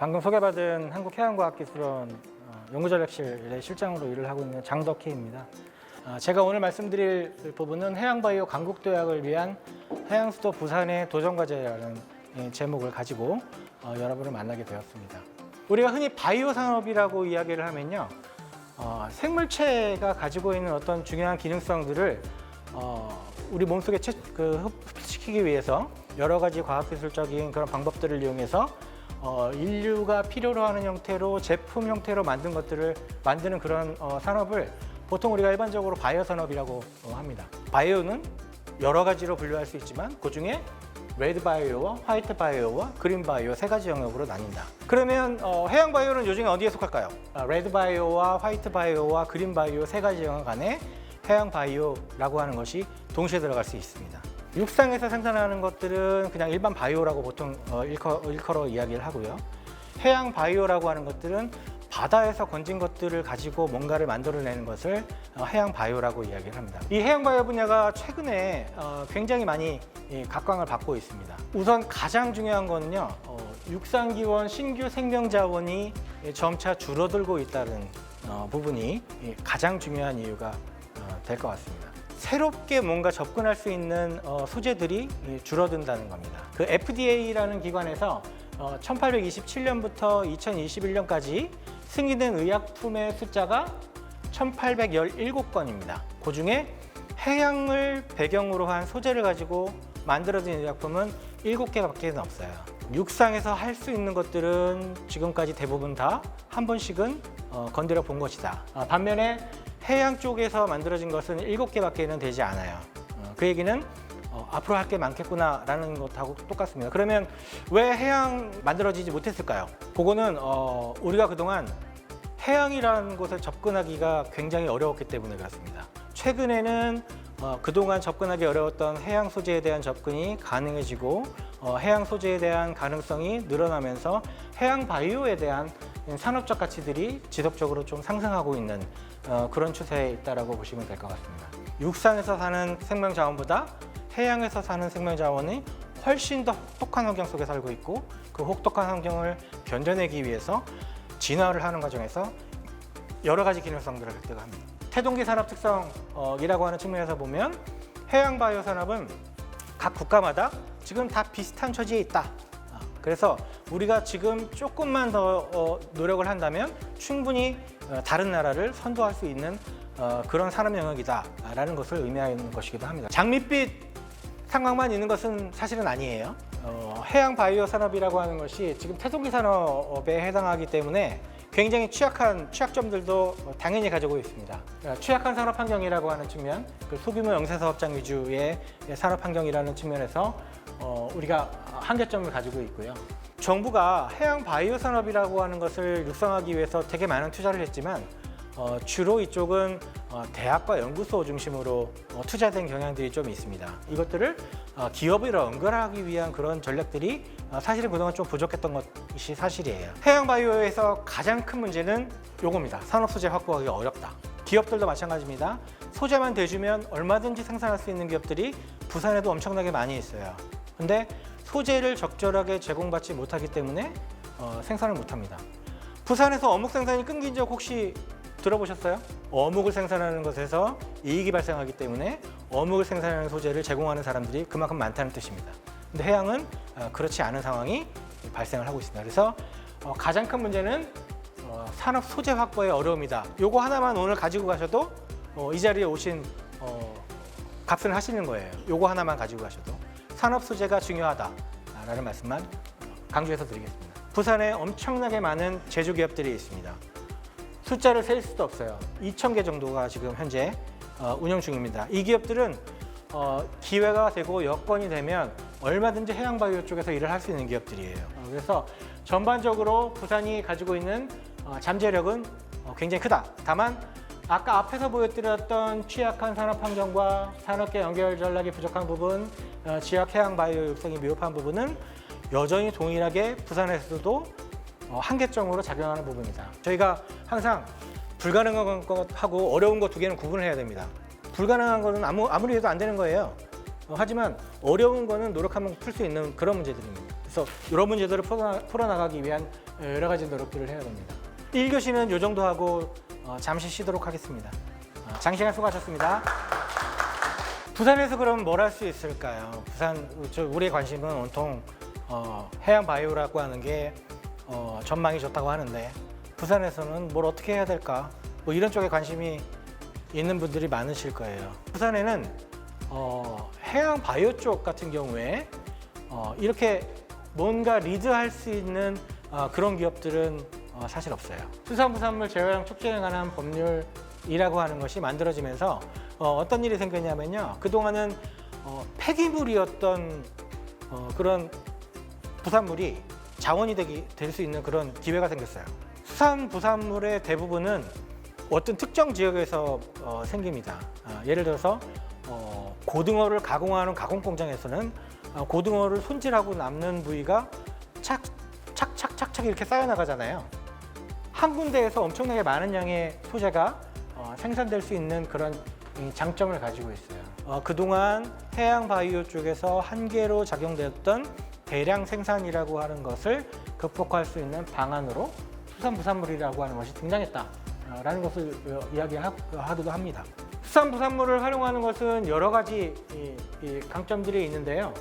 방금 소개받은 한국해양과학기술원 연구전략실의 실장으로 일을 하고 있는 장덕희입니다. 제가 오늘 말씀드릴 부분은 해양바이오 강국도약을 위한 해양수도 부산의 도전과제라는 제목을 가지고 여러분을 만나게 되었습니다. 우리가 흔히 바이오 산업이라고 이야기를 하면요, 생물체가 가지고 있는 어떤 중요한 기능성들을 우리 몸속에 흡수시키기 위해서 여러 가지 과학기술적인 그런 방법들을 이용해서 인류가 필요로 하는 형태로 제품 형태로 만든 것들을 만드는 그런 산업을 보통 우리가 일반적으로 바이오 산업이라고 합니다. 바이오는 여러 가지로 분류할 수 있지만 그중에 레드 바이오와 화이트 바이오와 그린 바이오 세 가지 영역으로 나뉜다. 그러면 해양 바이오는 요즘에 어디에 속할까요? 레드 바이오와 화이트 바이오와 그린 바이오 세 가지 영역 안에 해양 바이오라고 하는 것이 동시에 들어갈 수 있습니다. 육상에서 생산하는 것들은 그냥 일반 바이오라고 보통 일컬어 이야기를 하고요. 해양 바이오라고 하는 것들은 바다에서 건진 것들을 가지고 뭔가를 만들어내는 것을 해양 바이오라고 이야기를 합니다. 이 해양 바이오 분야가 최근에 굉장히 많이 각광을 받고 있습니다. 우선 가장 중요한 거는요, 육상기원 신규 생명자원이 점차 줄어들고 있다는 부분이 가장 중요한 이유가 될 것 같습니다. 새롭게 뭔가 접근할 수 있는 소재들이 줄어든다는 겁니다. 그 FDA라는 기관에서 1827년부터 2021년까지 승인된 의약품의 숫자가 1817건입니다. 그중에 해양을 배경으로 한 소재를 가지고 만들어진 의약품은 7개밖에 없어요. 육상에서 할 수 있는 것들은 지금까지 대부분 다 한 번씩은 건드려 본 것이다. 반면에 해양 쪽에서 만들어진 것은 7개밖에는 되지 않아요. 그 얘기는 앞으로 할 게 많겠구나라는 것하고 똑같습니다. 그러면 왜 해양 만들어지지 못했을까요? 그거는 우리가 그동안 해양이라는 곳에 접근하기가 굉장히 어려웠기 때문에 그렇습니다. 최근에는 그동안 접근하기 어려웠던 해양 소재에 대한 접근이 가능해지고 해양 소재에 대한 가능성이 늘어나면서 해양 바이오에 대한 산업적 가치들이 지속적으로 좀 상승하고 있는 그런 추세에 있다라고 보시면 될 것 같습니다. 육상에서 사는 생명 자원보다 해양에서 사는 생명 자원이 훨씬 더 혹독한 환경 속에 살고 있고 그 혹독한 환경을 견뎌내기 위해서 진화를 하는 과정에서 여러 가지 기능성들을 획득합니다. 태동기 산업 특성이라고 하는 측면에서 보면 해양 바이오 산업은 각 국가마다 지금 다 비슷한 처지에 있다. 그래서 우리가 지금 조금만 더 노력을 한다면 충분히 다른 나라를 선도할 수 있는 그런 산업 영역이다라는 것을 의미하는 것이기도 합니다. 장밋빛 상황만 있는 것은 사실은 아니에요. 해양 바이오 산업이라고 하는 것이 지금 태동기 산업에 해당하기 때문에 굉장히 취약점들도 당연히 가지고 있습니다. 취약한 산업 환경이라고 하는 측면, 그 소규모 영세사업장 위주의 산업 환경이라는 측면에서 우리가 한계점을 가지고 있고요. 정부가 해양 바이오 산업이라고 하는 것을 육성하기 위해서 되게 많은 투자를 했지만 주로 이쪽은 대학과 연구소 중심으로 투자된 경향들이 좀 있습니다. 이것들을 기업을 연결하기 위한 그런 전략들이 사실은 그동안 좀 부족했던 것이 사실이에요. 해양 바이오에서 가장 큰 문제는 요겁니다. 산업 소재 확보하기 어렵다. 기업들도 마찬가지입니다. 소재만 대주면 얼마든지 생산할 수 있는 기업들이 부산에도 엄청나게 많이 있어요. 근데 소재를 적절하게 제공받지 못하기 때문에 생산을 못합니다. 부산에서 어묵 생산이 끊긴 적 혹시 들어보셨어요? 어묵을 생산하는 것에서 이익이 발생하기 때문에 어묵을 생산하는 소재를 제공하는 사람들이 그만큼 많다는 뜻입니다. 근데 해양은 그렇지 않은 상황이 발생을 하고 있습니다. 그래서 가장 큰 문제는 산업 소재 확보의 어려움이다. 요거 하나만 오늘 가지고 가셔도 이 자리에 오신 값을 하시는 거예요. 요거 하나만 가지고 가셔도 산업 소재가 중요하다라는 말씀만 강조해서 드리겠습니다. 부산에 엄청나게 많은 제조 기업들이 있습니다. 숫자를 셀 수도 없어요. 2,000개 정도가 지금 현재 운영 중입니다. 이 기업들은 기회가 되고 여건이 되면 얼마든지 해양 바이오 쪽에서 일을 할 수 있는 기업들이에요. 그래서 전반적으로 부산이 가지고 있는 잠재력은 굉장히 크다. 다만 아까 앞에서 보여드렸던 취약한 산업 환경과 산업계 연결 전략이 부족한 부분, 지역 해양 바이오 육성이 미흡한 부분은 여전히 동일하게 부산에서도 한계점으로 작용하는 부분이다. 저희가 항상 불가능한 것하고 어려운 것 두 개는 구분을 해야 됩니다. 불가능한 거는 아무리 해도 안 되는 거예요. 하지만 어려운 거는 노력하면 풀 수 있는 그런 문제들입니다. 그래서 이런 문제들을 풀어나가기 위한 여러 가지 노력들을 해야 됩니다. 1교시는 이 정도 하고 잠시 쉬도록 하겠습니다. 장시간 수고하셨습니다. 부산에서 그럼 뭘 할 수 있을까요? 우리의 관심은 온통 해양 바이오라고 하는 게 전망이 좋다고 하는데 부산에서는 뭘 어떻게 해야 될까? 뭐 이런 쪽에 관심이 있는 분들이 많으실 거예요. 부산에는 해양 바이오 쪽 같은 경우에 이렇게 뭔가 리드할 수 있는 그런 기업들은 사실 없어요. 수산부산물 재활용 촉진에 관한 법률이라고 하는 것이 만들어지면서 어떤 일이 생겼냐면요. 그동안은 폐기물이었던 그런 부산물이 자원이 될 수 있는 그런 기회가 생겼어요. 수산부산물의 대부분은 어떤 특정 지역에서 생깁니다. 예를 들어서 고등어를 가공하는 가공 공장에서는 고등어를 손질하고 남는 부위가 착착착착 이렇게 쌓여 나가잖아요. 한 군데에서 엄청나게 많은 양의 소재가 생산될 수 있는 그런 장점을 가지고 있어요. 그동안 해양 바이오 쪽에서 한계로 작용되었던 대량 생산이라고 하는 것을 극복할 수 있는 방안으로 수산부산물이라고 하는 것이 등장했다라는 것을 이야기하기도 합니다. 수산부산물을 활용하는 것은 여러 가지 강점들이 있는데요.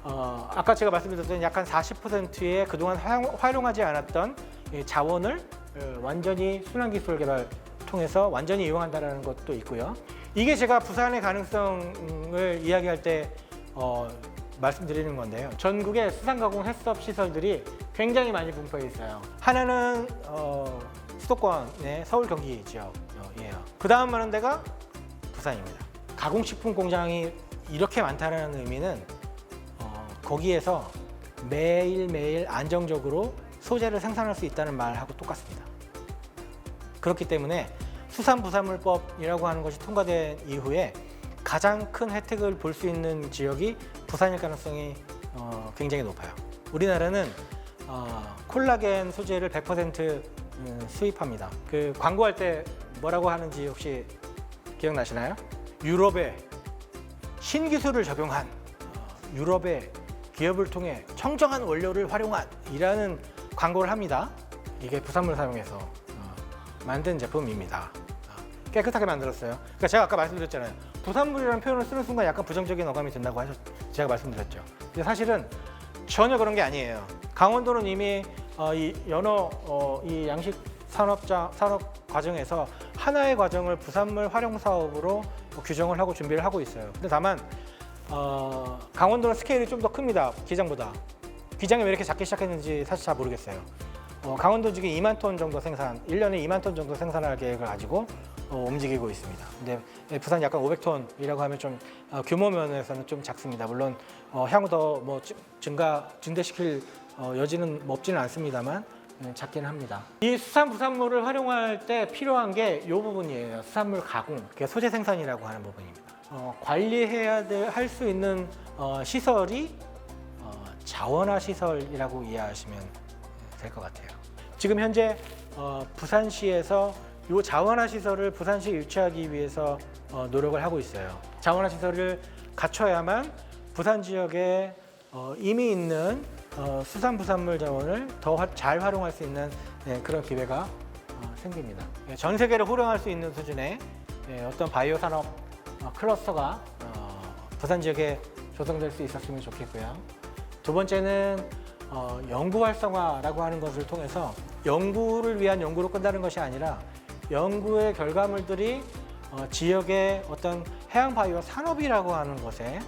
아까 제가 말씀드렸던 약간 40%의 그동안 활용하지 않았던 자원을 완전히 순환기술 개발 통해서 완전히 이용한다는 것도 있고요. 이게 제가 부산의 가능성을 이야기할 때 말씀드리는 건데요. 전국에 수산가공 해썹 시설들이 굉장히 많이 분포해 있어요. 하나는 수도권의 서울 경기 지역이에요. 그 다음 많은 데가 부산입니다. 가공식품 공장이 이렇게 많다는 의미는 거기에서 매일매일 안정적으로 소재를 생산할 수 있다는 말하고 똑같습니다. 그렇기 때문에 수산부산물법이라고 하는 것이 통과된 이후에 가장 큰 혜택을 볼 수 있는 지역이 부산일 가능성이 굉장히 높아요. 우리나라는 콜라겐 소재를 100% 수입합니다. 그 광고할 때 뭐라고 하는지 혹시 기억나시나요? 유럽의 신기술을 적용한 유럽의 기업을 통해 청정한 원료를 활용한 이라는 광고를 합니다. 이게 부산물을 사용해서 만든 제품입니다. 깨끗하게 만들었어요. 그러니까 제가 아까 말씀드렸잖아요. 부산물이라는 표현을 쓰는 순간 약간 부정적인 어감이 든다고 제가 말씀드렸죠. 근데 사실은 전혀 그런 게 아니에요. 강원도는 이미 이 이 양식 산업 과정에서 하나의 과정을 부산물 활용 사업으로 규정을 하고 준비를 하고 있어요. 근데 다만 강원도는 스케일이 좀 더 큽니다. 기장보다. 기장이 왜 이렇게 작게 시작했는지 사실 잘 모르겠어요. 강원도 지금 2만 톤 정도 1년에 2만 ton 정도 생산할 계획을 가지고 움직이고 있습니다. 근데 부산이 약간 500톤이라고 하면 좀 규모 면에서는 좀 작습니다. 물론 향후 더 뭐 증대시킬 여지는 없지는 않습니다만 작기는 합니다. 이 수산부산물을 활용할 때 필요한 게 이 부분이에요. 수산물 가공, 소재 생산이라고 하는 부분입니다. 관리해야 할 수 있는 시설이 자원화 시설이라고 이해하시면 될 것 같아요. 지금 현재 부산시에서 이 자원화 시설을 부산시에 유치하기 위해서 노력을 하고 있어요. 자원화 시설을 갖춰야만 부산 지역에 이미 있는 수산부산물 자원을 더 잘 활용할 수 있는 그런 기회가 생깁니다. 전 세계를 호령할 수 있는 수준의 어떤 바이오 산업 클러스터가 부산 지역에 조성될 수 있었으면 좋겠고요. 두 번째는 연구 활성화라고 하는 것을 통해서 연구를 위한 연구로 끝나는 것이 아니라 연구의 결과물들이 지역의 어떤 해양 바이오 산업이라고 하는 것에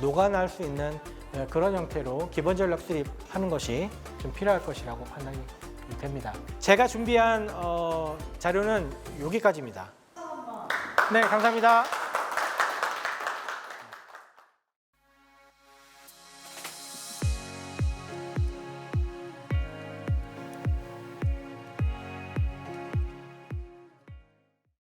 녹아날 수 있는 그런 형태로 기본 전략 수립하는 것이 좀 필요할 것이라고 판단이 됩니다. 제가 준비한 자료는 여기까지입니다. 네, 감사합니다.